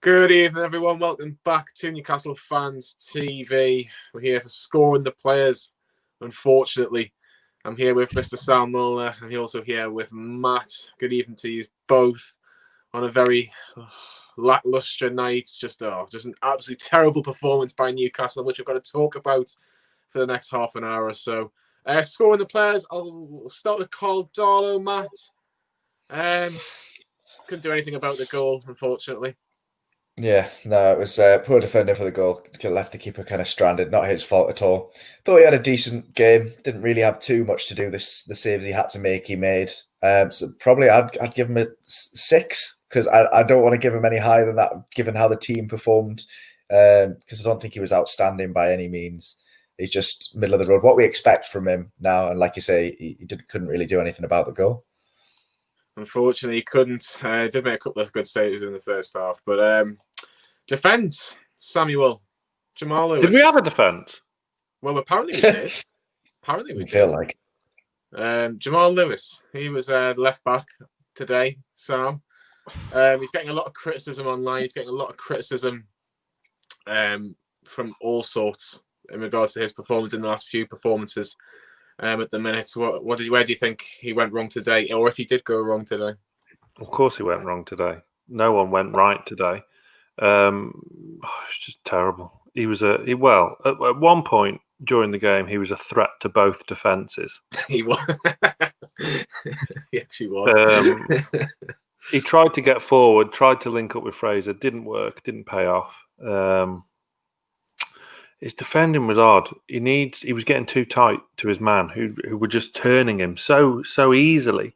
Good evening, everyone. Welcome back to Newcastle Fans TV. We're here for Scoring the Players. Unfortunately, I'm here with Mr. Sam Milner, and also here with Matt. Good evening to you both on a very lacklustre night. Just an absolutely terrible performance by Newcastle, which I've got to talk about for the next half an hour or so. Scoring the Players, I'll start with Karl Darlow, Matt. Couldn't do anything about the goal, unfortunately. Yeah, no, it was poor defending for the goal. Left the keeper kind of stranded. Not his fault at all. Thought he had a decent game. Didn't really have too much to do. The saves he had to make, he made. So probably I'd give him a 6 because I don't want to give him any higher than that, given how the team performed. Because I don't think he was outstanding by any means. He's just middle of the road. What we expect from him now, and like you say, he couldn't really do anything about the goal. Unfortunately, he couldn't. Did make a couple of good saves in the first half, but defence, Samuel, Jamal Lewis. Did we have a defence? Well, apparently we did. Feel like Jamal Lewis. He was left back today. Sam. He's getting a lot of criticism online. He's getting a lot of criticism from all sorts in regards to his performance in the last few performances. At the minute, where do you think he went wrong today, or if he did go wrong today? Of course, he went wrong today. No one went right today. It's just terrible. He was at one point during the game, he was a threat to both defences. He was. He actually was. He tried to get forward, tried to link up with Fraser, didn't work, didn't pay off. His defending was odd. He was getting too tight to his man, who were just turning him so easily.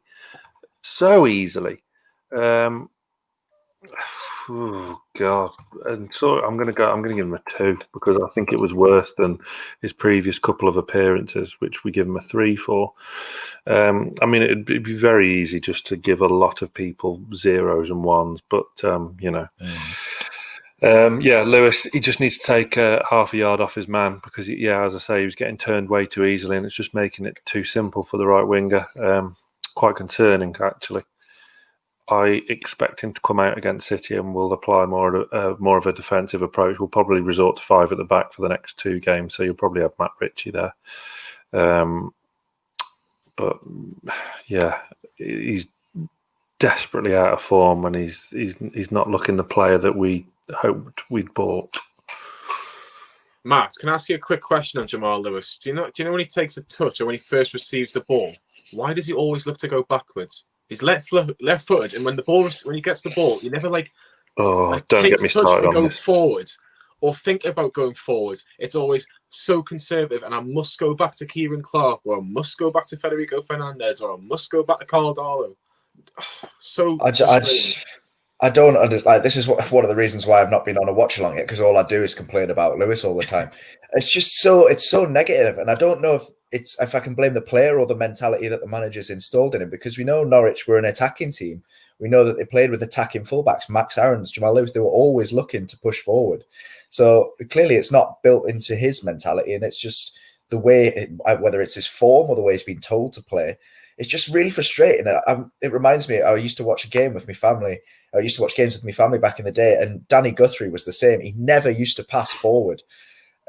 Oh God! And so I'm going to give him a 2 because I think it was worse than his previous couple of appearances, which we give him a 3 for. I mean, it'd be very easy just to give a lot of people 0s and 1s, but you know. Lewis, he just needs to take half a yard off his man because, as I say, he was getting turned way too easily and it's just making it too simple for the right winger. Quite concerning, actually. I expect him to come out against City and we'll apply more of a defensive approach. We'll probably resort to 5 at the back for the next 2 games, so you'll probably have Matt Ritchie there. But, yeah, he's desperately out of form and he's not looking the player that we hoped we'd bought. Matt, can I ask you a quick question on Jamal Lewis? Do you know when he takes a touch or when he first receives the ball, why does he always look to go backwards? He's left-footed, and when he gets the ball, you never don't get me started on go this. Forward or think about going forward. It's always so conservative, and I must go back to Ciaran Clark, or I must go back to Federico Fernandez, or I must go back to Carl Darlow. So I don't understand. This is one of the reasons why I've not been on a watch along yet, because all I do is complain about Lewis all the time. It's so negative, and I don't know if I can blame the player or the mentality that the manager's installed in him, because we know Norwich were an attacking team. We know that they played with attacking fullbacks, Max Aarons, Jamal Lewis. They were always looking to push forward. So clearly, it's not built into his mentality, and it's just the way, whether it's his form or the way he's been told to play. It's just really frustrating. It reminds me, I used to watch a game with my family. I used to watch games with my family back in the day, and Danny Guthrie was the same. He never used to pass forward.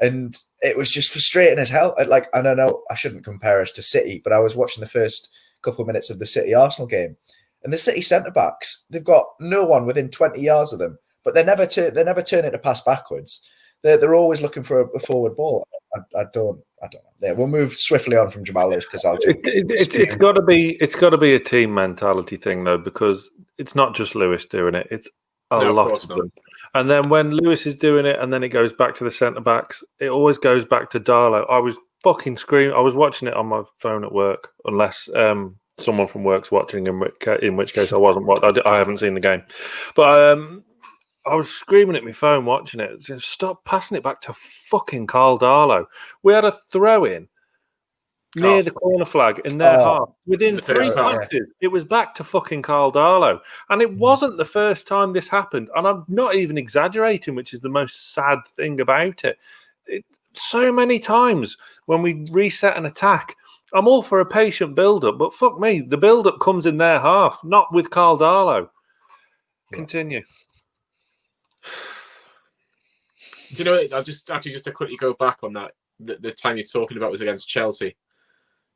And it was just frustrating as hell. I don't know, I shouldn't compare us to City, but I was watching the first couple of minutes of the City-Arsenal game. And the City centre-backs, they've got no one within 20 yards of them, but they never turn it to pass backwards. They're always looking for a forward ball. I don't know. Yeah, we'll move swiftly on from Jamal Lewis because it's got to be a team mentality thing though, because it's not just Lewis doing it. It's a lot of them. And then when Lewis is doing it, and then it goes back to the centre backs, it always goes back to Darlow. I was fucking screaming. I was watching it on my phone at work, unless someone from work's watching, in which case I wasn't. I haven't seen the game, but I was screaming at my phone watching it. Stop passing it back to fucking Carl Darlow. We had a throw in near the corner flag in their half. Within 3 passes, it was back to fucking Carl Darlow. And it wasn't the first time this happened. And I'm not even exaggerating, which is the most sad thing about it. So many times when we reset an attack, I'm all for a patient build-up, but fuck me, the build-up comes in their half, not with Carl Darlow. Continue. Do you know? I'll just to quickly go back on that. The time you're talking about was against Chelsea,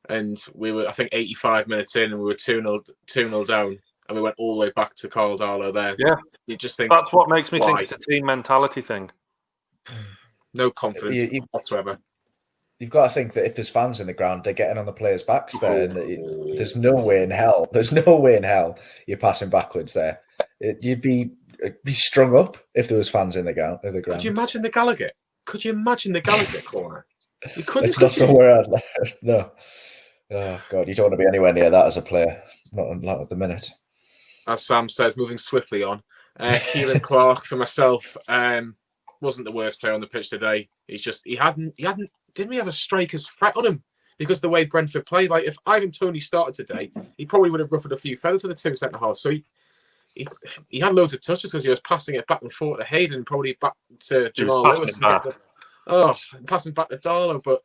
and we were, I think, 85 minutes in, and we were 2-0 down, and we went all the way back to Karl Darlow there. Yeah, you just think that's what makes me why? think it's a team mentality thing. No confidence whatsoever. You've got to think that if there's fans in the ground, they're getting on the players' backs there, and there's no way in hell. There's no way in hell you're passing backwards there. You'd be strung up if there was fans in the ground. Could you imagine the Gallagher? Could you imagine the Gallagher corner? You couldn't. It's not somewhere I'd left. No. Oh God, you don't want to be anywhere near that as a player. Not at the minute. As Sam says, moving swiftly on. Ciaran Clark for myself wasn't the worst player on the pitch today. He's just didn't we have a striker's threat on him because the way Brentford played? Like if Ivan Toney started today, he probably would have ruffled a few feathers with the 2 centre halves. So he had loads of touches because he was passing it back and forth to Hayden, probably back to Jamal Lewis. Passing back to Darlow, but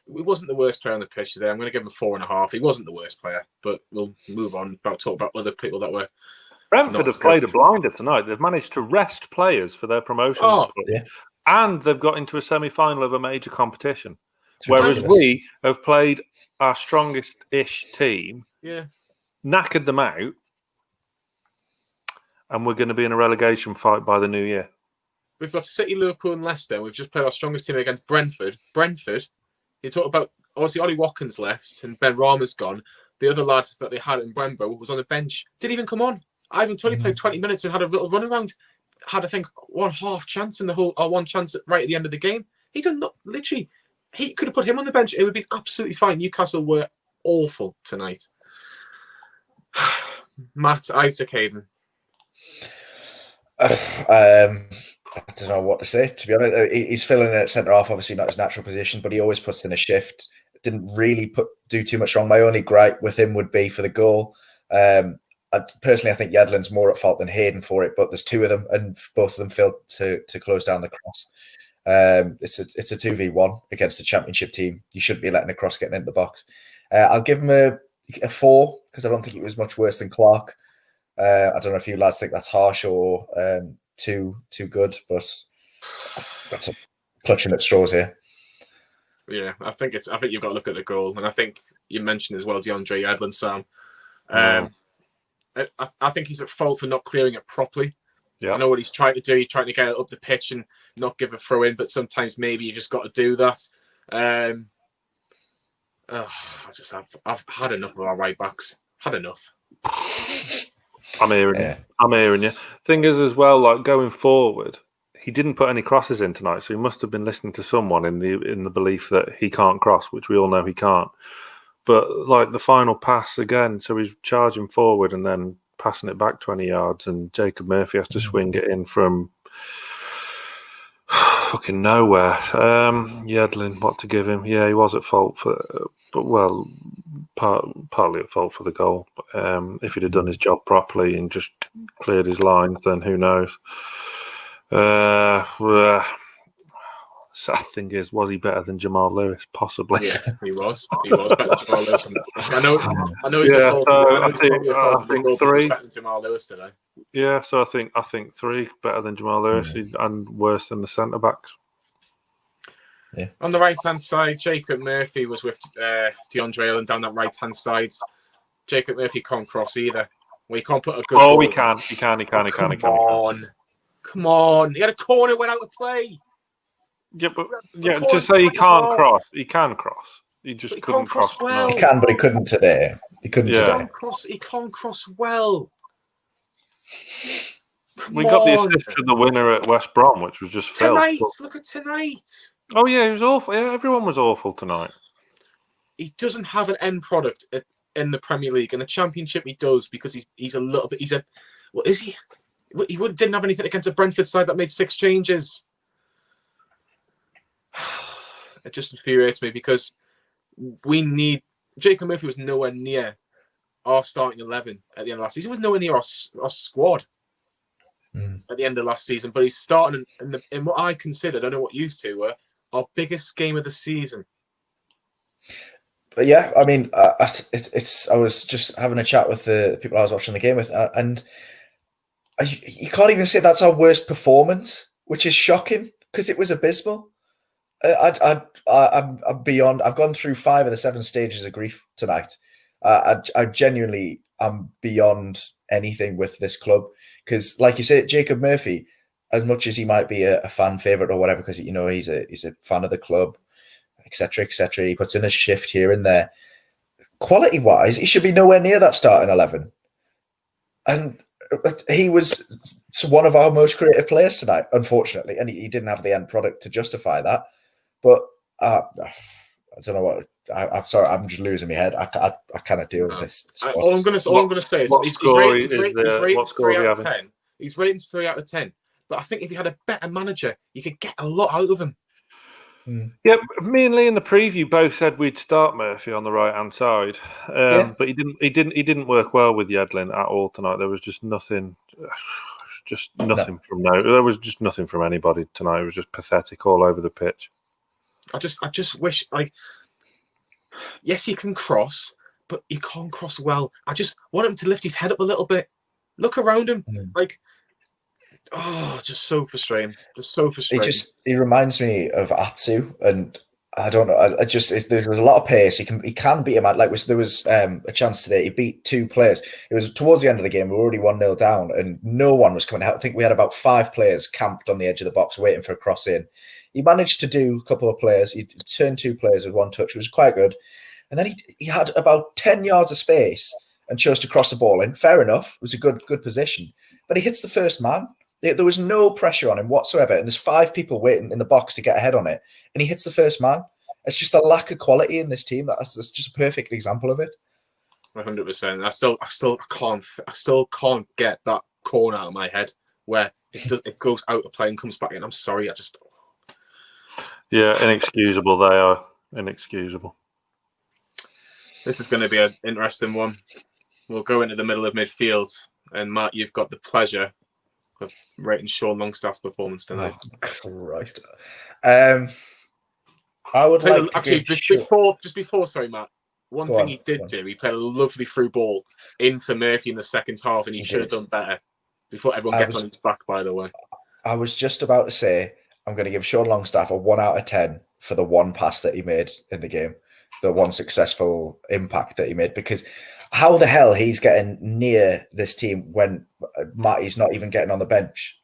it wasn't the worst player on the pitch today. I'm going to give him 4.5. He wasn't the worst player, but we'll move on. Talk about other people that were. Brentford have played a blinder tonight. They've managed to rest players for their promotion. Yeah. And they've got into a semi-final of a major competition. Whereas we have played our strongest-ish team, knackered them out, and we're going to be in a relegation fight by the new year. We've got City, Liverpool and Leicester. We've just played our strongest team against Brentford. You talk about, obviously, Ollie Watkins left and Ben Rama's gone. The other lad that they had in Brembo was on the bench. Didn't even come on. Ivan Toney played 20 minutes and had a little run around. Had, I think, one half chance in the whole, or one chance right at the end of the game. He could have put him on the bench. It would have been absolutely fine. Newcastle were awful tonight. Matt, Isaac, Hayden. I don't know what to say, to be honest. He's filling in at centre-half, obviously not his natural position, but he always puts in a shift. Didn't really do too much wrong. My only gripe with him would be for the goal. Personally, I think Yedlin's more at fault than Hayden for it, but there's two of them, and both of them failed to close down the cross. It's a 2v1 against the Championship team. You shouldn't be letting a cross get into the box. I'll give him a 4 because I don't think it was much worse than Clark. I don't know if you lads think that's harsh or too good, but that's a clutching at straws here. Yeah, I think you've got to look at the goal, and I think you mentioned as well DeAndre Yedlin, Sam. I think he's at fault for not clearing it properly. Yeah. I know what he's trying to do. He's trying to get it up the pitch and not give a throw in, but sometimes maybe you just got to do that. I've had enough of our right backs. Had enough. I'm hearing you. Thing is, as well, like going forward, he didn't put any crosses in tonight, so he must have been listening to someone in the belief that he can't cross, which we all know he can't. But like the final pass again, so he's charging forward and then passing it back 20 yards, and Jacob Murphy has to swing it in from fucking nowhere. Yedlin, what to give him? Yeah, he was at fault partly at fault for the goal. If he'd have done his job properly and just cleared his lines, then who knows? Sad thing is, was he better than Jamal Lewis? Possibly. Yeah, he was. He was better than Jamal Lewis. I know. He's I think 3 better than Jamal Lewis today. Yeah, so I think 3 better than Jamal Lewis and worse than the centre backs. Yeah. On the right hand side, Jacob Murphy was with DeAndre Yedlin down that right hand side. Jacob Murphy can't cross either. Well, he can't put a good. Oh, he can. Come on! He had a corner, went out of play. Yeah, but to say he can't cross, he can cross. He just couldn't cross well. He can, but he couldn't today. He can't cross well. We got the assist for the winner at West Brom, which was just tonight. Look at tonight. Oh yeah, it was awful. Yeah, everyone was awful tonight. He doesn't have an end product in the Premier League. In the Championship, he does because he's a little bit. What is he? He didn't have anything against a Brentford side that made 6 changes. It just infuriates me because Jacob Murphy was nowhere near our starting 11 at the end of last season. He was nowhere near our squad at the end of last season, but he's starting in what I consider, I don't know what used to were, our biggest game of the season. But yeah, I mean, I was just having a chat with the people I was watching the game with, and you can't even say that's our worst performance, which is shocking. because it was abysmal. I'm beyond. I've gone through 5 of the 7 stages of grief tonight. I genuinely am beyond anything with this club because, like you said, Jacob Murphy, as much as he might be a fan favorite or whatever, because he's a fan of the club, etc., etc. He puts in a shift here and there. Quality wise, he should be nowhere near that starting 11, and he was one of our most creative players tonight, unfortunately, and he didn't have the end product to justify that. But I don't know what. I'm sorry, I'm just losing my head. I cannot deal with this. All I'm going to say is he's rated 3 out of 10. He's rated 3 out of 10. But I think if you had a better manager, you could get a lot out of him. Yeah, me and Lee in the preview both said we'd start Murphy on the right hand side, but he didn't work well with Yedlin at all tonight. There was just nothing There was just nothing from anybody tonight. It was just pathetic all over the pitch. I just wish, yes, you can cross, but you can't cross well. I just want him to lift his head up a little bit. Look around him, just so frustrating. Just so frustrating. He reminds me of Atsu, and I don't know. There's a lot of pace. He can beat him. There was a chance today. He beat 2 players. It was towards the end of the game. We were already 1-0 down, and no one was coming out. I think we had about 5 players camped on the edge of the box waiting for a cross in. He managed to do a couple of players. He turned 2 players with 1 touch, which was quite good. And then he had about 10 yards of space and chose to cross the ball in. Fair enough. It was a good position. But he hits the first man. There was no pressure on him whatsoever. And there's 5 people waiting in the box to get ahead on it. And he hits the first man. It's just a lack of quality in this team. That's just a perfect example of it. 100%. I still can't get that corner out of my head where it goes out of play and comes back in. I'm sorry. Yeah, inexcusable. They are inexcusable. This is going to be an interesting one. We'll go into the middle of midfield. And Matt, you've got the pleasure of rating Sean Longstaff's performance tonight. Oh, Christ. I would like to actually before. Sorry, Matt. One thing he did do. He played a lovely through ball in for Murphy in the second half, and he should have done better. Before everyone gets on his back, by the way. I was just about to say I'm going to give Sean Longstaff a 1 out of 10 for the 1 pass that he made in the game, the 1 successful impact that he made, because how the hell he's getting near this team when Matty's not even getting on the bench?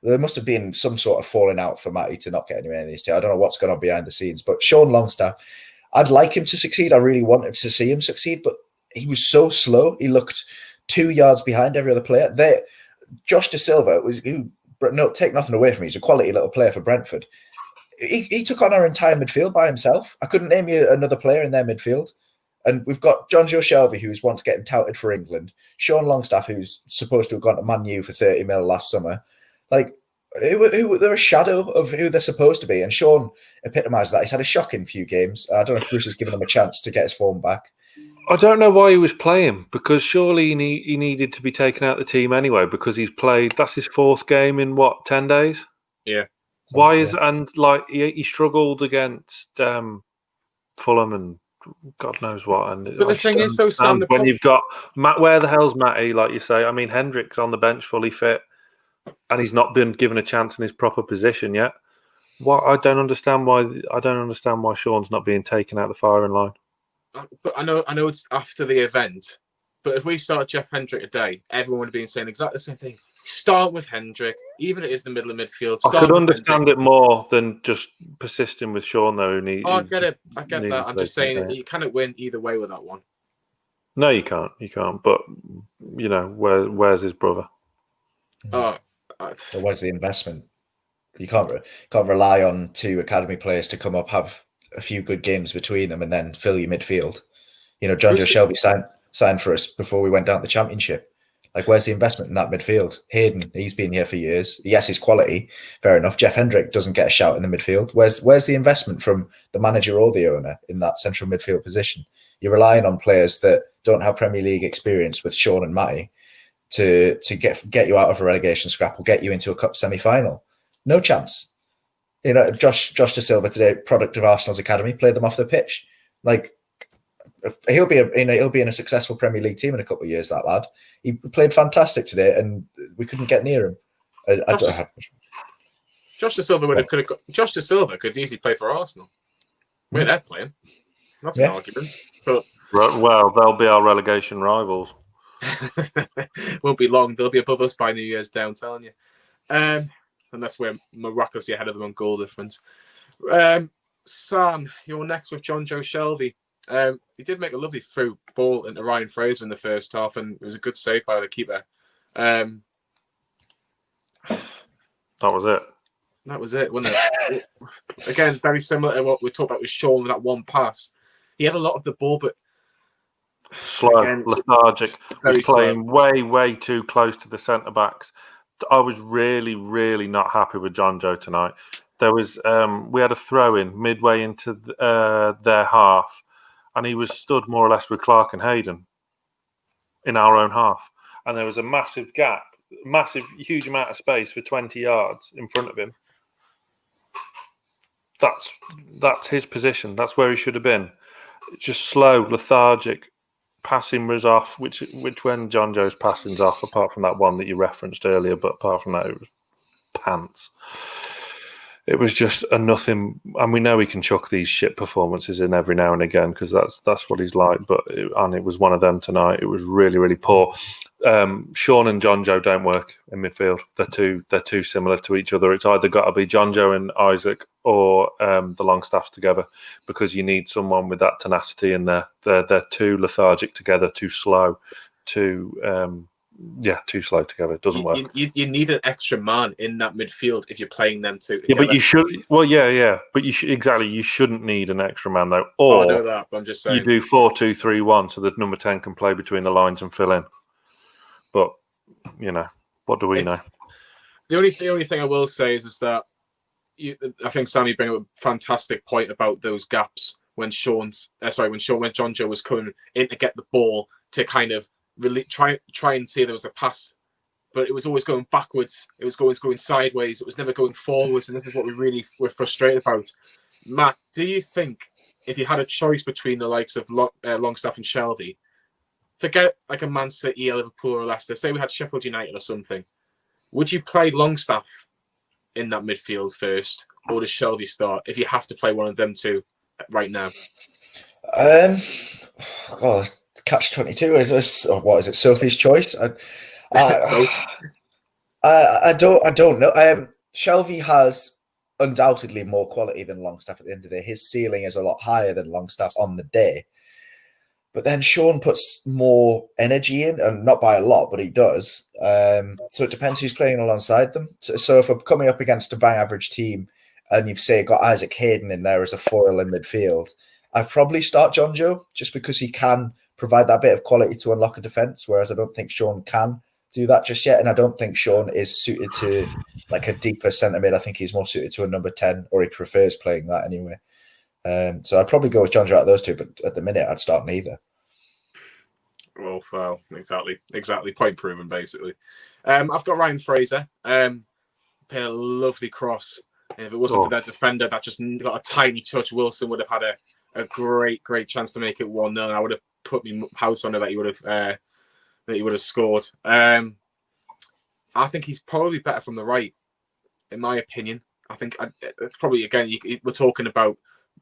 There must have been some sort of falling out for Matty to not get anywhere in these two. I don't know what's going on behind the scenes, but Sean Longstaff, I'd like him to succeed. I really wanted to see him succeed, but he was so slow. He looked 2 yards behind every other player. Josh De Silva take nothing away from him. He's a quality little player for Brentford. He took on our entire midfield by himself. I couldn't name you another player in their midfield. And we've got Jonjo Shelvey, who's once getting touted for England. Sean Longstaff, who's supposed to have gone to Man U for 30 mil last summer. They're a shadow of who they're supposed to be. And Sean epitomised that. He's had a shocking few games. I don't know if Bruce has given him a chance to get his form back. I don't know why he was playing, because surely he needed to be taken out of the team anyway, because he's played, that's his 4th game in 10 days? Yeah. Why is, and he struggled against Fulham and God knows what. But the thing is, though, Sam, when you've got Matt, where the hell's Matty? Like you say, I mean, Hendrick's on the bench, fully fit, and he's not been given a chance in his proper position yet. I don't understand why Sean's not being taken out the firing line. But I know it's after the event. But if we start Jeff Hendrick today, everyone would have been saying exactly the same thing. Start with Hendrick, even if it is the middle of midfield. I could understand it more than just persisting with Sean, though. I get it. I get that. I'm just saying you cannot win either way with that one. No, you can't. You can't. But, where's his brother? Where's the investment? You can't rely on 2 academy players to come up, have a few good games between them, and then fill your midfield. Jonjo Shelvey signed for us before we went down to the Championship. Where's the investment in that midfield? Hayden, he's been here for years. Yes, his quality, fair enough. Jeff Hendrick doesn't get a shout in the midfield. Where's the investment from the manager or the owner in that central midfield position? You're relying on players that don't have Premier League experience with Sean and Matty to get you out of a relegation scrap or get you into a cup semi-final. No chance. Josh De Silva today, product of Arsenal's academy, played them off the pitch. He'll be in a successful Premier League team in a couple of years. That lad, he played fantastic today, and we couldn't get near him. Josh De Silva Josh De Silva could easily play for Arsenal. Where they're playing. That's an argument. But well, they'll be our relegation rivals. Won't be long. They'll be above us by New Year's Day, I'm telling you. And that's where miraculously ahead of them on goal difference. Sam, you're next with Jonjo Shelvey. He did make a lovely through ball into Ryan Fraser in the first half, and it was a good save by the keeper. That was it. That was it, wasn't it? Again, very similar to what we talked about with Sean with that one pass. He had a lot of the ball, but slow, again, lethargic. He was playing way too close to the centre backs. I was really, really not happy with Jonjo tonight. There was we had a throw in midway into their half, and he was stood more or less with Clark and Hayden in our own half, and there was a massive gap, huge amount of space for 20 yards in front of him. That's his position. That's where he should have been. Just slow, lethargic. Passing was off, which when Jonjo's passing's off, apart from that one that you referenced earlier, but apart from that, it was pants. It was just a nothing, and we know he can chuck these shit performances in every now and again because that's what he's like. But it was one of them tonight. It was really, really poor. Sean and Jonjo don't work in midfield. They're too similar to each other. It's either got to be Jonjo and Isaac or the Longstaffs together because you need someone with that tenacity in there. They're too lethargic together, too slow, too slow together. It doesn't work. You need an extra man in that midfield if you're playing them two together. Yeah, but you should. Well, yeah. But you should exactly. You shouldn't need an extra man though. Or I know that, but I'm just saying you do 4-2-3-1 so that number 10 can play between the lines and fill in. But what do we know? The only thing I will say is that I think Sam, you bring up a fantastic point about those gaps when Jonjo was coming in to get the ball to kind of really try and see there was a pass, but it was always going backwards. It was always going sideways. It was never going forwards, and this is what we really were frustrated about. Matt, do you think if you had a choice between the likes of Longstaff and Shelvey, forget like a Man City, Liverpool, or Leicester, say we had Sheffield United or something, would you play Longstaff in that midfield first, or does Shelvey start if you have to play one of them two right now? God, catch-22 is this, or what is it? Sophie's choice. I don't know. Shelvey has undoubtedly more quality than Longstaff at the end of the day. His ceiling is a lot higher than Longstaff on the day. But then Sean puts more energy in, and not by a lot, but he does. So it depends who's playing alongside them. So if we're coming up against a bang average team, and you've got Isaac Hayden in there as a foil in midfield, I'd probably start Jonjo just because he can provide that bit of quality to unlock a defence, whereas I don't think Sean can do that just yet. And I don't think Sean is suited to like a deeper centre mid. I think he's more suited to a number 10, or he prefers playing that anyway. So I'd probably go with Jonjo out of those two, but at the minute I'd start neither. Well, exactly. Point proven, basically. I've got Ryan Fraser. Playing a lovely cross. And if it wasn't for that defender that just got a tiny touch, Wilson would have had a great chance to make it 1-0. I would have put my house on it that he would have scored. I think he's probably better from the right, in my opinion. I think it's probably, again, we're talking about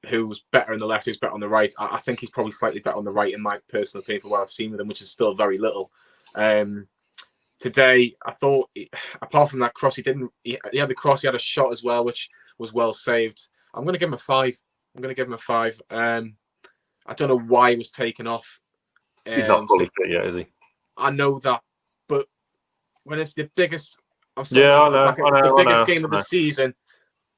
who's better on the left, who's better on the right. I think he's probably slightly better on the right, in my personal opinion, for what I've seen with him, which is still very little. Today, I thought, apart from that cross, he had the cross, he had a shot as well, which was well saved. I'm going to give him a 5. I don't know why he was taken off. He's not fully fit yet, is he? I know that, but when it's the biggest, I know. It's the biggest game of the season.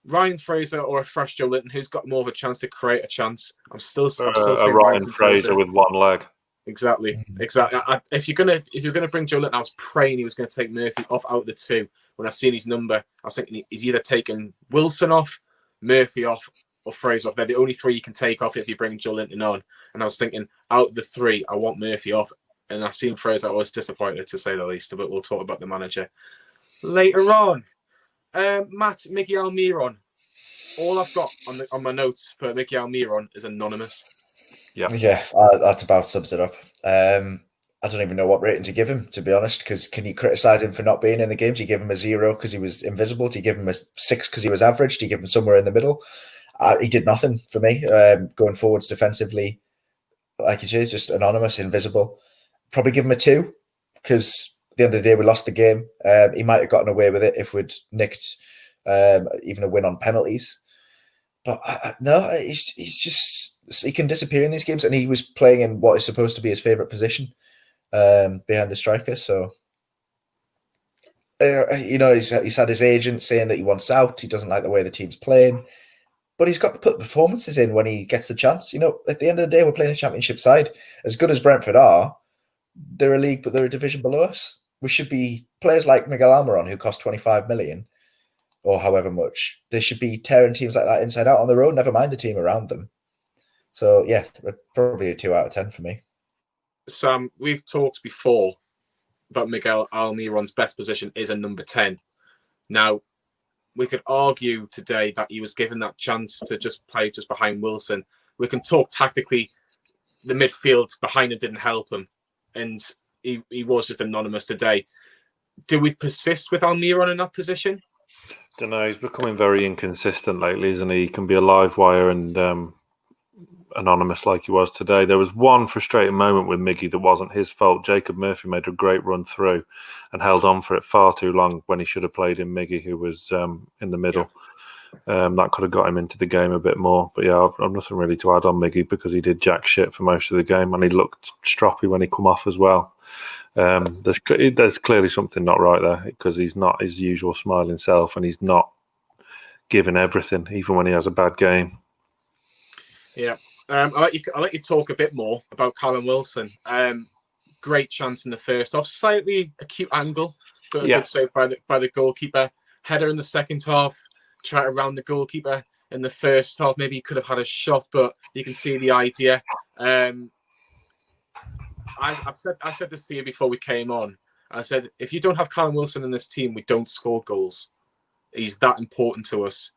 Ryan Fraser or a fresh Joelinton, who's got more of a chance to create a chance? I'm still saying Ryan Fraser with one leg. Exactly. If you're gonna bring Joelinton, I was praying he was going to take Murphy off out of the two. When I seen his number, I was thinking he's either taking Wilson off, Murphy off, or Fraser off. They're the only 3 you can take off if you bring Joelinton on. And I was thinking, out of the 3, I want Murphy off. And I seen Fraser, I was disappointed, to say the least. But we'll talk about the manager later on. Matt, Miguel Almiron. All I've got on my notes for Miguel Almiron is anonymous. Yeah, that about sums it up. I don't even know what rating to give him, to be honest, because can you criticise him for not being in the game? Do you give him a 0 because he was invisible? Do you give him a 6 because he was average? Do you give him somewhere in the middle? He did nothing for me. Going forwards defensively, like you say, just anonymous, invisible. Probably give him a 2 because at the end of the day, we lost the game. He might have gotten away with it if we'd nicked even a win on penalties. But no, he's just, he can disappear in these games, and he was playing in what is supposed to be his favourite position. Behind the striker, so he's had his agent saying that he wants out. He doesn't like the way the team's playing, but he's got to put performances in when he gets the chance. At the end of the day, we're playing a championship side. As good as Brentford are, they're a league, but they're a division below us. We should be players like Miguel Almiron, who cost 25 million or however much. They should be tearing teams like that inside out on their own. Never mind the team around them. So yeah, probably a 2 out of 10 for me. Sam, we've talked before about Miguel Almiron's best position is a number 10. Now, we could argue today that he was given that chance to just play just behind Wilson. We can talk tactically. The midfield behind him didn't help him, and he was just anonymous today. Do we persist with Almiron in that position? Don't know. He's becoming very inconsistent lately, isn't he? He can be a live wire and anonymous like he was today. There was one frustrating moment with Miggy that wasn't his fault. Jacob Murphy made a great run through and held on for it far too long when he should have played in Miggy, who was in the middle. That could have got him into the game a bit more. But yeah, I've nothing really to add on Miggy because he did jack shit for most of the game, and he looked stroppy when he come off as well. There's clearly something not right there because he's not his usual smiling self, and he's not giving everything, even when he has a bad game. Yeah. I'll let you talk a bit more about Callum Wilson. Great chance in the first half, slightly acute angle, but a good save by the goalkeeper. Header in the second half, try to round the goalkeeper. In the first half, maybe he could have had a shot, but you can see the idea. I said this to you before we came on. I said, if you don't have Callum Wilson in this team, we don't score goals. He's that important to us,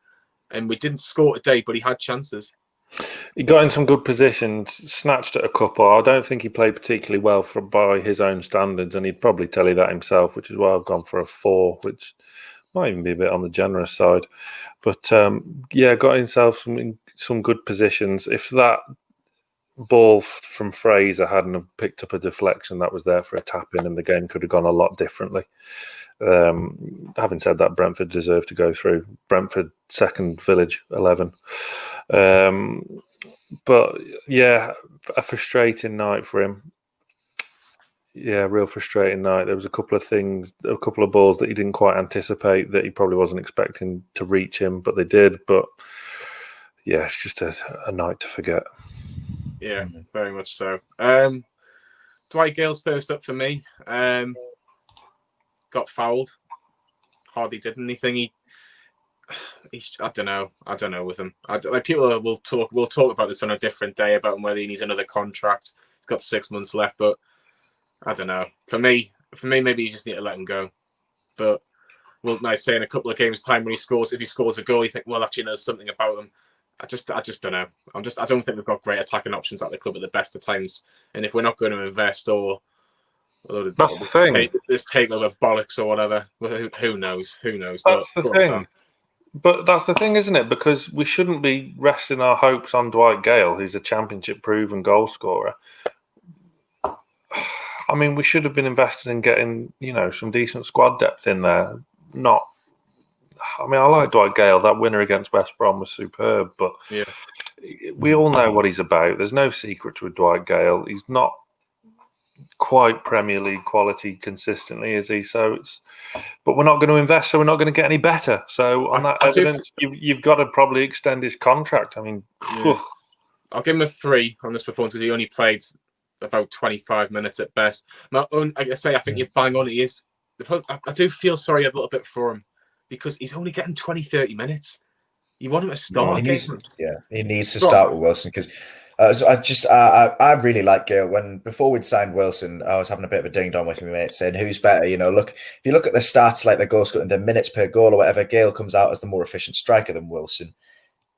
and we didn't score today, but he had chances. He got in some good positions, snatched at a couple. I don't think he played particularly well by his own standards, and he'd probably tell you that himself, which is why I've gone for a 4, which might even be a bit on the generous side. But got himself some good positions. If that ball from Fraser hadn't have picked up a deflection that was there for a tap in, and the game could have gone a lot differently. Having said that, Brentford deserved to go through. Brentford second, Village 11. But yeah, a frustrating night for him. Yeah, real frustrating night. There was a couple of balls that he didn't quite anticipate that he probably wasn't expecting to reach him, but they did. But yeah, it's just a night to forget. Yeah, very much so. Dwight Gayle's first up for me. Got fouled. Hardly did anything. He's I don't know with him. People will talk about this on a different day about whether he needs another contract. He's got 6 months left, but I don't know. For me, maybe you just need to let him go. But we'll might say in a couple of games' time when if he scores a goal, you think, well, actually, there's something about him. I just don't know. I don't think we've got great attacking options at the club at the best of times. And if we're not going to invest that's the thing. This takeover bollocks or whatever, who knows? That's the thing. But that's the thing, isn't it? Because we shouldn't be resting our hopes on Dwight Gayle, who's a championship-proven goal scorer. I mean, we should have been invested in getting, some decent squad depth in there. I like Dwight Gayle. That winner against West Brom was superb, but we all know what he's about. There's no secret with Dwight Gayle. He's not quite Premier League quality consistently, is he? But we're not going to invest, so we're not going to get any better. So on that evidence, you've got to probably extend his contract. I mean, I'll give him a 3 on this performance because he only played about 25 minutes at best. I think you're bang on. He is. I do feel sorry a little bit for him because he's only getting 20-30 minutes. You want him to start? He needs to start with Wilson because I really like Gayle. Before we'd signed Wilson, I was having a bit of a ding dong with my mate saying who's better. If you look at the stats like the goal scoring, the minutes per goal or whatever, Gayle comes out as the more efficient striker than Wilson.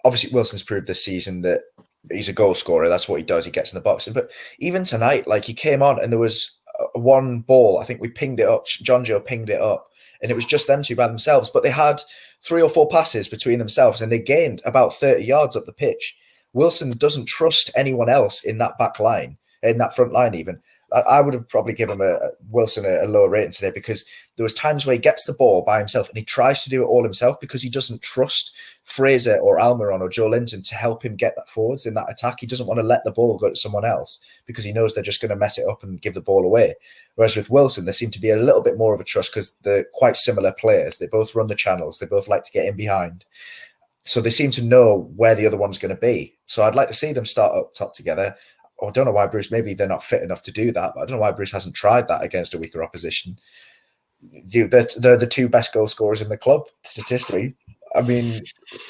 Obviously, Wilson's proved this season that he's a goal scorer. That's what he does. He gets in the box. But even tonight, he came on and there was one ball. I think we pinged it up. Jonjo pinged it up, and it was just them two by themselves. But they had 3 or 4 passes between themselves, and they gained about 30 yards up the pitch. Wilson doesn't trust anyone else in that back line, in that front line even. I would have probably given Wilson a lower rating today, because there was times where he gets the ball by himself and he tries to do it all himself because he doesn't trust Fraser or Almiron or Joelinton to help him get that forwards in that attack. He doesn't want to let the ball go to someone else because he knows they're just going to mess it up and give the ball away. Whereas with Wilson, there seemed to be a little bit more of a trust because they're quite similar players. They both run the channels. They both like to get in behind. So they seem to know where the other one's going to be. So I'd like to see them start up top together. I don't know why Bruce, maybe they're not fit enough to do that, but I don't know why Bruce hasn't tried that against a weaker opposition. They're the 2 best goal scorers in the club, statistically. I mean,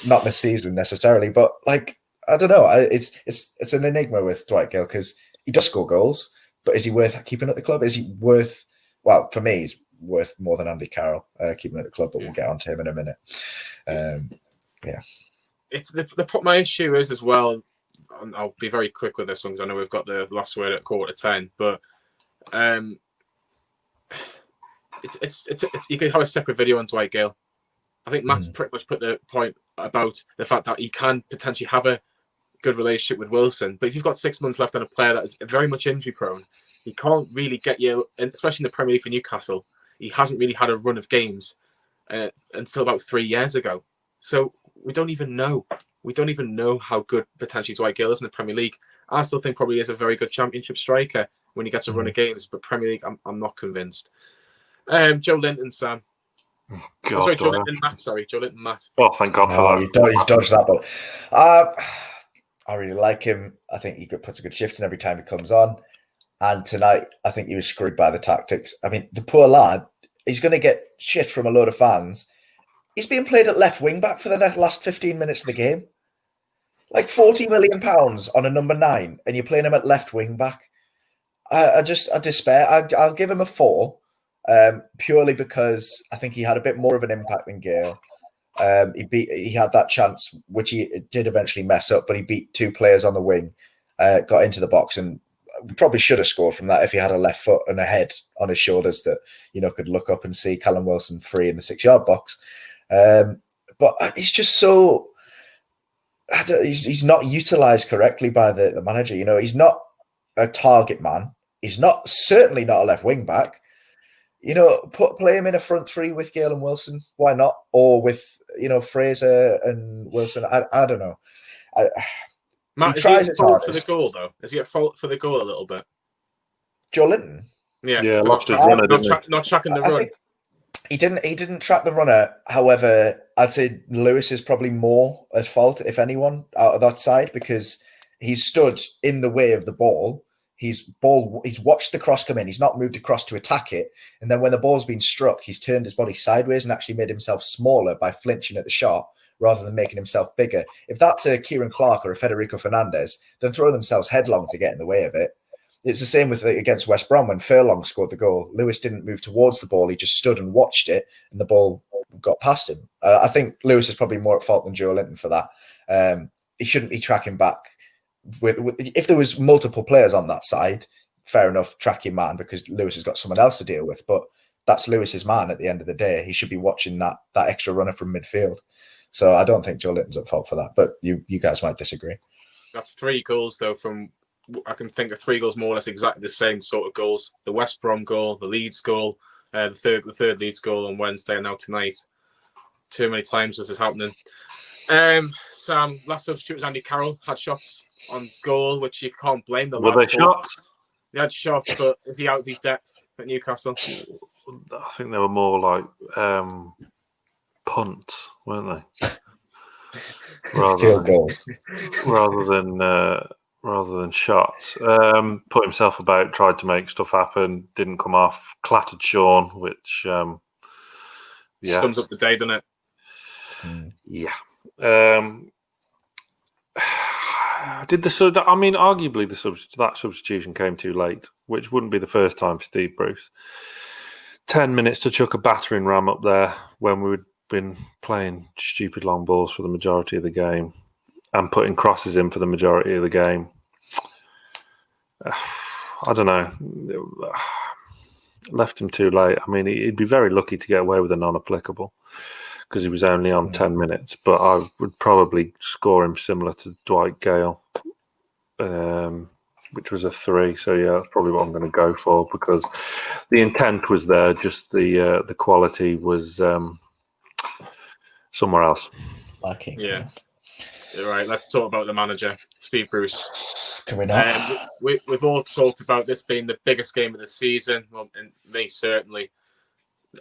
not this season necessarily, but like, I don't know. It's an enigma with Dwight Gayle because he does score goals, but is he worth keeping at the club? Is he worth, well, for me, he's worth more than Andy Carroll keeping at the club, but we'll get on to him in a minute. Yeah. It's my issue is as well, I'll be very quick with this one because I know we've got the last word at 9:45. But it's you could have a separate video on Dwight Gayle. I think Matt's pretty much put the point about the fact that he can potentially have a good relationship with Wilson, but if you've got 6 months left on a player that is very much injury prone, he can't really get you, especially in the Premier League for Newcastle. He hasn't really had a run of games until about 3 years ago. So we don't even know. We don't even know how good potentially Dwight Gayle is in the Premier League. I still think probably is a very good Championship striker when he gets a run of games, but Premier League, I'm not convinced. Joelinton, Sam. God, sorry, Joelinton, Matt. Sorry, Joelinton, Matt. Oh, thank God for that. You've dodged that, but I really like him. I think he puts a good shift in every time he comes on. And tonight, I think he was screwed by the tactics. I mean, the poor lad, he's going to get shit from a load of fans. He's being played at left wing back for the last 15 minutes of the game. Like £40 million on a number 9, and you're playing him at left wing back. I despair. I'll give him a 4, purely because I think he had a bit more of an impact than Gayle. He had that chance, which he did eventually mess up, but he beat 2 players on the wing, got into the box, and probably should have scored from that if he had a left foot and a head on his shoulders that could look up and see Callum Wilson free in the 6-yard box. But he's just so. He's not utilised correctly by the manager. He's not a target man. He's certainly not a left wing back. Play him in a front 3 with Gayle and Wilson. Why not? Or with Fraser and Wilson. I don't know. Matt, is he at fault for the goal though? Is he at fault for the goal a little bit? Joelinton. Yeah, lost his runner, not tracking the run. He didn't track the runner. However, I'd say Lewis is probably more at fault, if anyone, out of that side, because he's stood in the way of the ball. He's watched the cross come in. He's not moved across to attack it. And then when the ball's been struck, he's turned his body sideways and actually made himself smaller by flinching at the shot rather than making himself bigger. If that's a Ciaran Clark or a Federico Fernandez, they'll throw themselves headlong to get in the way of it. It's the same against West Brom when Furlong scored the goal. Lewis didn't move towards the ball. He just stood and watched it, and the ball got past him. I think Lewis is probably more at fault than Joelinton for that. He shouldn't be tracking back. If there was multiple players on that side, fair enough, track your man because Lewis has got someone else to deal with. But that's Lewis's man at the end of the day. He should be watching that extra runner from midfield. So I don't think Joelinton's at fault for that. But you guys might disagree. That's 3 goals, though, I can think of 3 goals more or less exactly the same sort of goals. The West Brom goal, the Leeds goal, the third Leeds goal on Wednesday, and now tonight. Too many times this is happening. Sam, last substitute was Andy Carroll, had shots on goal, which you can't blame the lad. Were they shots? He had shots, but is he out of his depth at Newcastle? I think they were more like punts, weren't they? Rather than shots. Put himself about, tried to make stuff happen, didn't come off, clattered Sean, which sums up the day, doesn't it? Yeah. Arguably that substitution came too late, which wouldn't be the first time for Steve Bruce. 10 minutes to chuck a battering ram up there when we'd been playing stupid long balls for the majority of the game and putting crosses in for the majority of the game. I don't know. left him too late. I mean, he'd be very lucky to get away with a non-applicable because he was only on 10 minutes. But I would probably score him similar to Dwight Gayle, which was a 3. So yeah, that's probably what I'm going to go for because the intent was there, just the quality was somewhere else. Lacking. Yeah. Right, let's talk about the manager, Steve Bruce. Can we not? We've all talked about this being the biggest game of the season. Well, and me certainly.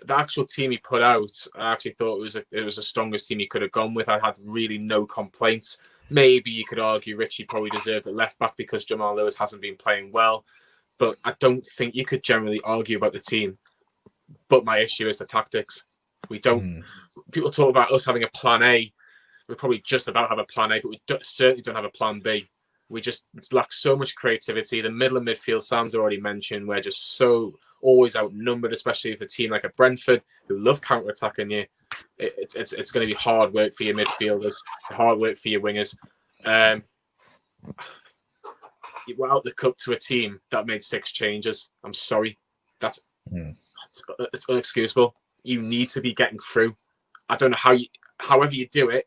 The actual team he put out, I actually thought it was the strongest team he could have gone with. I had really no complaints. Maybe you could argue Richie probably deserved at left back because Jamal Lewis hasn't been playing well, but I don't think you could generally argue about the team. But my issue is the tactics. We don't. People talk about us having a plan A. We probably just about have a plan A, but we certainly don't have a plan B. We just lack so much creativity. The middle and midfield, Sam's already mentioned, we're just so always outnumbered, especially if a team like a Brentford who love counter-attacking you. It's going to be hard work for your midfielders, hard work for your wingers. You went out the cup to a team that made 6 changes. I'm sorry. It's unexcusable. You need to be getting through. I don't know however you do it.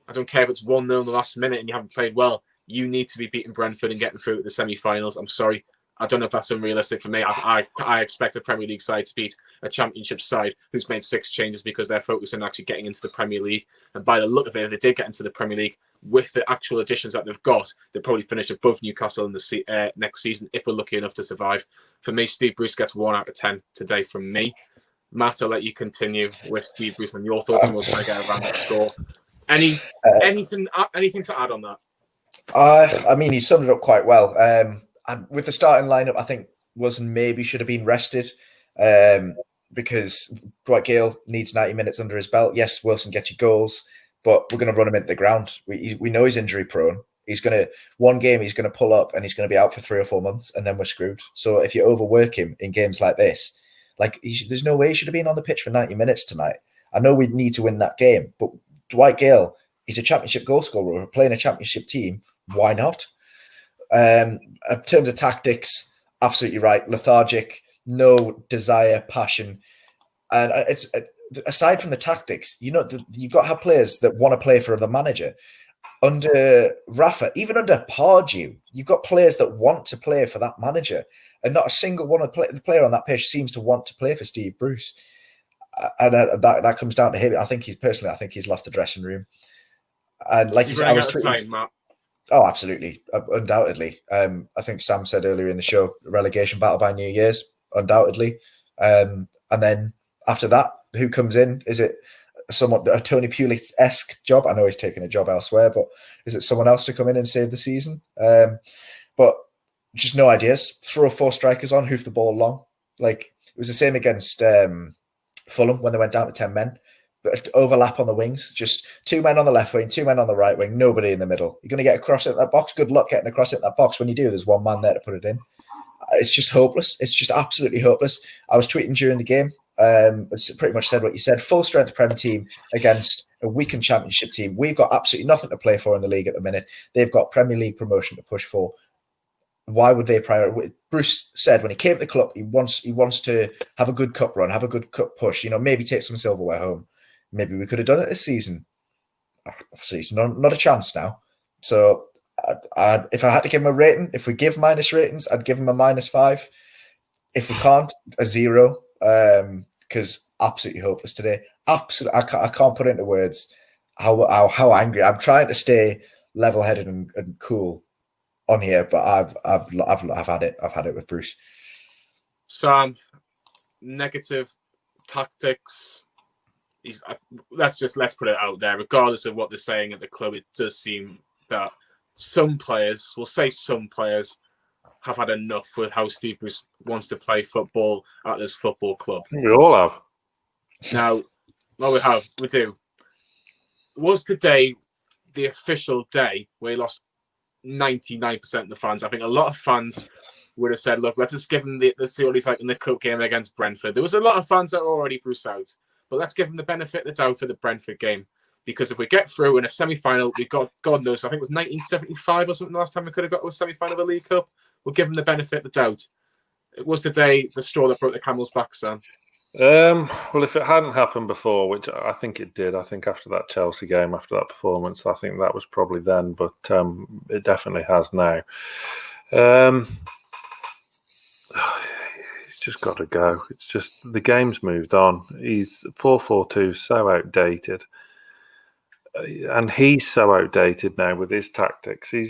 I don't care if it's 1-0 in the last minute and you haven't played well. You need to be beating Brentford and getting through to the semi-finals. I'm sorry. I don't know if that's unrealistic for me. I expect a Premier League side to beat a Championship side who's made 6 changes because they're focusing on actually getting into the Premier League. And by the look of it, if they did get into the Premier League with the actual additions that they've got, they'll probably finish above Newcastle in the next season if we're lucky enough to survive. For me, Steve Bruce gets 1 out of 10 today from me. Matt, I'll let you continue with Steve Bruce and your thoughts, and we'll try to get around that score. Anything to add on that? I mean, he summed it up quite well. And with the starting lineup, I think Wilson maybe should have been rested because Dwight Gayle needs 90 minutes under his belt. Yes, Wilson gets you goals, but we're going to run him into the ground. We know he's injury prone. One game he's going to pull up and he's going to be out for 3 or 4 months, and then we're screwed. So if you overwork him in games like this, there's no way he should have been on the pitch for 90 minutes tonight. I know we need to win that game, but Dwight Gayle, he's a Championship goal scorer. We're playing a Championship team. Why not? In terms of tactics, absolutely right. Lethargic, no desire, passion. And it's aside from the tactics, you've got to have players that want to play for the manager. Under Rafa, even under Pardew, you've got players that want to play for that manager. And not a single one of the player on that pitch seems to want to play for Steve Bruce. And that comes down to him. I think he's lost the dressing room. And like you said, I was tweeting, Matt. Oh, absolutely, undoubtedly. I think Sam said earlier in the show, relegation battle by New Year's, undoubtedly. And then after that, who comes in? Is it somewhat a Tony Pulis-esque job? I know he's taking a job elsewhere, but is it someone else to come in and save the season? But just no ideas. Throw 4 strikers on, hoof the ball long. Like it was the same against Fulham when they went down to 10 men. But overlap on the wings, just 2 men on the left wing, 2 men on the right wing, nobody in the middle. You're going to get across in that box. Good luck getting across in that box. When you do, there's 1 man there to put it in. It's just hopeless. It's just absolutely hopeless. I was tweeting during the game. It's pretty much said what you said. Full strength Prem team against a weakened Championship team. We've got absolutely nothing to play for in the league at the minute. They've got Premier League promotion to push for. Why would they prioritize? Bruce said when he came to the club, he wants to have a good cup run, have a good cup push. Maybe take some silverware home. Maybe we could have done it this season. Obviously, not a chance now. So, if I had to give him a rating, if we give minus ratings, I'd give him a -5. If we can't, a 0. Because absolutely hopeless today. Absolutely, I can't put into words how angry. I'm trying to stay level-headed and cool on here, but I've had it. I've had it with Bruce. Sam, negative tactics. Let's put it out there. Regardless of what they're saying at the club, it does seem that some players have had enough with how Steve Bruce wants to play football at this football club. We all have. Now, we do. Was today the official day where he lost 99% of the fans? I think a lot of fans would have said, look, let's just give him let's see what he's like in the cup game against Brentford. There was a lot of fans that were already Bruce out. But let's give him the benefit of the doubt for the Brentford game. Because if we get through in a semi-final, we got, God knows, I think it was 1975 or something the last time we could have got to a semi-final of the League Cup. We'll give him the benefit of the doubt. Was today the straw that broke the camel's back, Sam? Well, if it hadn't happened before, which I think it did, I think after that Chelsea game, after that performance, I think that was probably then, but it definitely has now. He's just got to go. It's just the game's moved on. He's 4-4-2, so outdated. And he's so outdated now with his tactics. He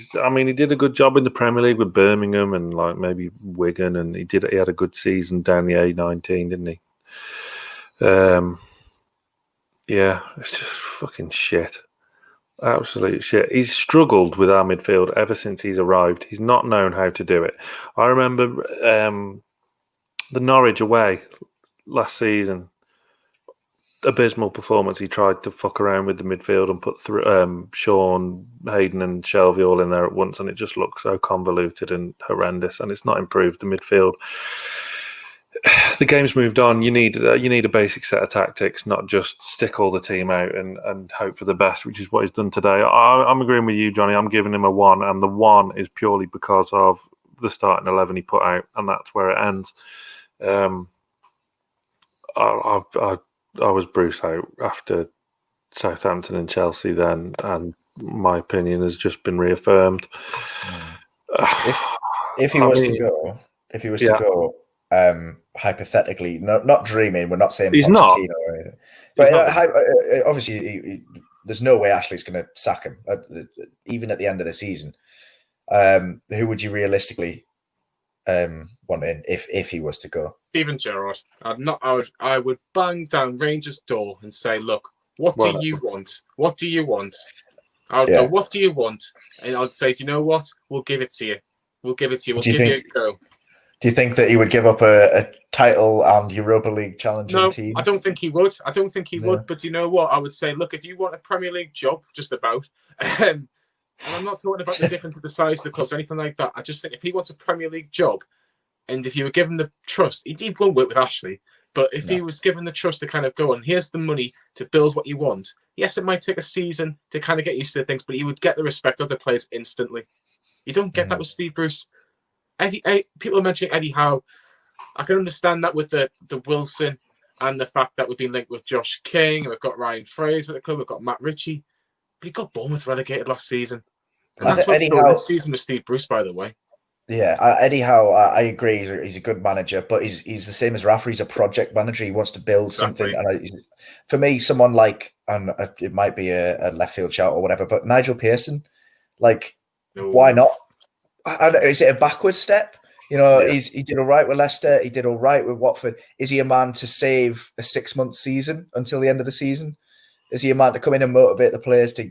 did a good job in the Premier League with Birmingham and like maybe Wigan, and he had a good season down the A19, didn't he? Yeah, it's just fucking shit. Absolute shit. He's struggled with our midfield ever since he's arrived. He's not known how to do it. I remember the Norwich away last season. Abysmal performance. He tried to fuck around with the midfield and put Sean, Hayden and Shelvey all in there at once, and it just looked so convoluted and horrendous, and it's not improved the midfield. The game's moved on. You need a basic set of tactics, not just stick all the team out and hope for the best, which is what he's done today. I'm agreeing with you, Johnny. I'm giving him a 1, and the 1 is purely because of the starting 11 he put out, and that's where it ends. I was Bruce out after Southampton and Chelsea then, and my opinion has just been reaffirmed. If he was to go, hypothetically, not dreaming, we're not saying he's not. Or anything, but obviously, there's no way Ashley's going to sack him, even at the end of the season. Who would you realistically want in if he was to go? Steven Gerrard. I would bang down Rangers' door and say, "Look, what do you want? What do you want?" I'll go, "What do you want?" And I'd say, "Do you know what? We'll give it to you. We'll give it to you. We'll give you a go." Do you think that he would give up a title and Europa League challenging team? No, I don't think he would. Would. But you know what? I would say, look, if you want a Premier League job, just about, and I'm not talking about the difference of the size of the clubs or anything like that. I just think if he wants a Premier League job, and if you were given the trust, he won't work with Ashley, but if he was given the trust to kind of go, and here's the money to build what you want, yes, it might take a season to kind of get used to things, but he would get the respect of the players instantly. You don't get that with Steve Bruce. People are mentioning Eddie Howe. I can understand that with the Wilson and the fact that we've been linked with Josh King, and we've got Ryan Fraser at the club, we've got Matt Ritchie, but he got Bournemouth relegated last season. And that's what this season with Steve Bruce, by the way. Yeah, Eddie Howe, I agree. He's a good manager, but he's the same as Rafa. He's a project manager. He wants to build something. And for me, someone like, and it might be a left field shout or whatever, but Nigel Pearson, why not? Is it a backward step? He did all right with Leicester. He did all right with Watford. Is he a man to save a 6-month season until the end of the season? Is he a man to come in and motivate the players to?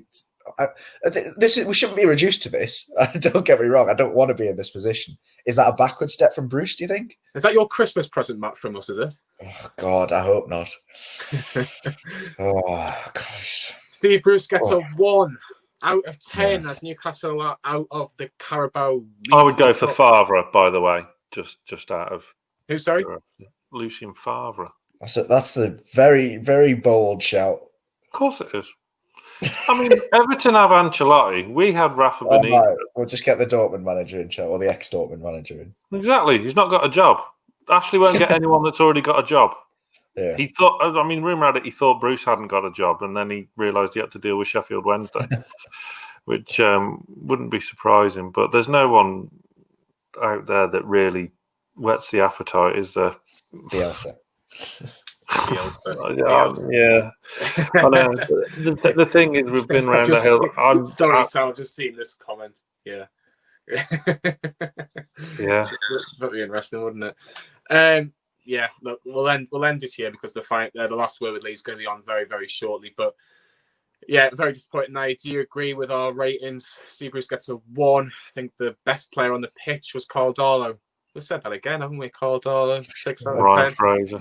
We shouldn't be reduced to this. Don't get me wrong. I don't want to be in this position. Is that a backward step from Bruce, do you think? Is that your Christmas present, Matt, from us, is it? Oh, God, I hope not. Oh, gosh. Steve Bruce gets a 1 out of 10 as Newcastle are out of the Carabao League. I would go for Favre, by the way, just out of... Who, sorry? Lucien Favre. That's the very, very bold shout. Of course it is. I mean, Everton have Ancelotti. We had Rafa Benitez. No. We'll just get the Dortmund manager in, or the ex-Dortmund manager in. Exactly. He's not got a job. Ashley won't get anyone that's already got a job. Yeah. He thought. I mean, rumour had it he thought Bruce hadn't got a job, and then he realised he had to deal with Sheffield Wednesday, which wouldn't be surprising. But there's no one out there that really whets the appetite. Is there? Bielsa. Yeah. I know. The thing is, we've been around the hill. Sorry, Sal, I've just seen this comment. Yeah. Yeah. That'd be interesting, wouldn't it? Yeah, look, we'll end it here because the last word with Lee is going to be on very, very shortly. But yeah, very disappointing night. Do you agree with our ratings? Steve Bruce gets a 1. I think the best player on the pitch was Karl Darlow. We've said that again, haven't we? Karl Darlow, 6 out of 10. Ryan Fraser.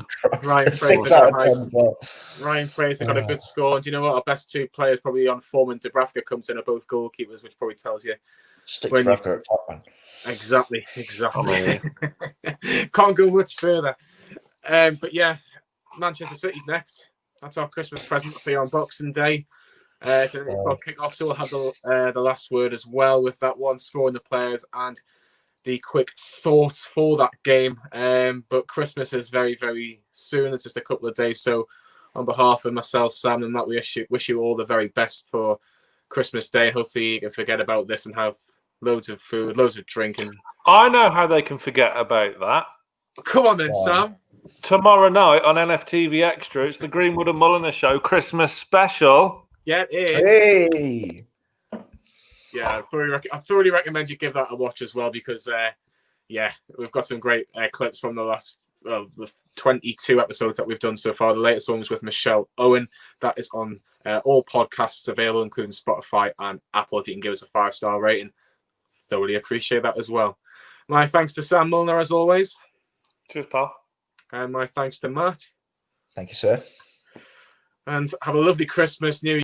6 out of 10. Ryan Fraser got a good score. And do you know what? Our best 2 players probably on form and Dubravka comes in are both goalkeepers, which probably tells you. Stick Dubravka at top, man. Exactly. Can't go much further. But yeah, Manchester City's next. That's our Christmas present for you on Boxing Day. To kick off, so we'll have the last word as well with that one, scoring the players and the quick thoughts for that game. But Christmas is very, very soon. It's just a couple of days. So on behalf of myself, Sam, and Matt, we wish you all the very best for Christmas Day. Hopefully you can forget about this and have loads of food, loads of drinking. I know how they can forget about that. Come on then, Sam. Tomorrow night on NFTV Extra, it's the Greenwood and Mulliner Show Christmas special. Get in. Hey. Yeah, I thoroughly recommend you give that a watch as well because, we've got some great clips from the last the 22 episodes that we've done so far. The latest one was with Michelle Owen. That is on all podcasts available, including Spotify and Apple. If you can give us a 5-star rating, thoroughly appreciate that as well. My thanks to Sam Mulliner as always. Cheers, pal. And my thanks to Matt. Thank you, sir. And have a lovely Christmas, New Year.